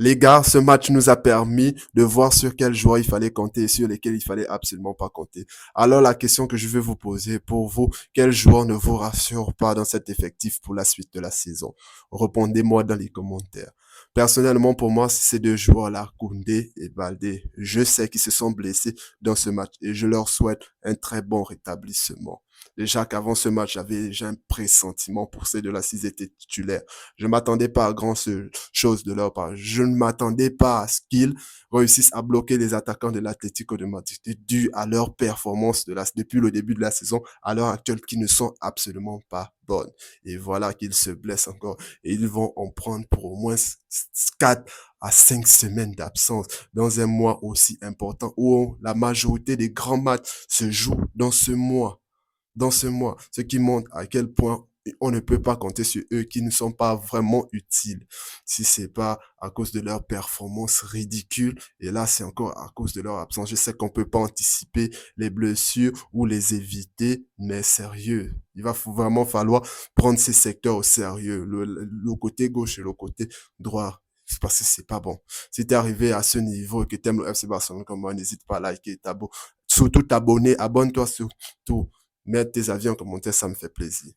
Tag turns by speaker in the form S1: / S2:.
S1: Les gars, ce match nous a permis de voir sur quels joueurs il fallait compter et sur lesquels il fallait absolument pas compter. Alors la question que je vais vous poser, pour vous, quel joueur ne vous rassure pas dans cet effectif pour la suite de la saison? Répondez-moi dans les commentaires. Personnellement, pour moi, ces deux joueurs-là, Koundé et Baldé, je sais qu'ils se sont blessés dans ce match et je leur souhaite un très bon rétablissement. Déjà qu'avant ce match, j'avais déjà un pressentiment pour ces deux-là s'ils étaient titulaires. Je ne m'attendais pas à chose de leur part. Je ne m'attendais pas à ce qu'ils réussissent à bloquer les attaquants de l'Atlético de Madrid dû à leur performance depuis le début de la saison à l'heure actuelle qui ne sont absolument pas bonnes. Et voilà qu'ils se blessent encore et ils vont en prendre pour au moins 4 à 5 semaines d'absence dans un mois aussi important où la majorité des grands matchs se jouent dans ce mois, ce qui montre à quel point on ne peut pas compter sur eux qui ne sont pas vraiment utiles si c'est pas à cause de leur performance ridicule et là c'est encore à cause de leur absence. Je sais qu'on peut pas anticiper les blessures ou les éviter, mais sérieux, il va vraiment falloir prendre ces secteurs au sérieux, le côté gauche et le côté droit. C'est parce que c'est pas bon. Si t'es arrivé à ce niveau et que t'aimes le FC Barcelone comme moi, n'hésite pas à liker, surtout t'abonner, abonne-toi surtout. Mettre tes avis en commentaire, ça me fait plaisir.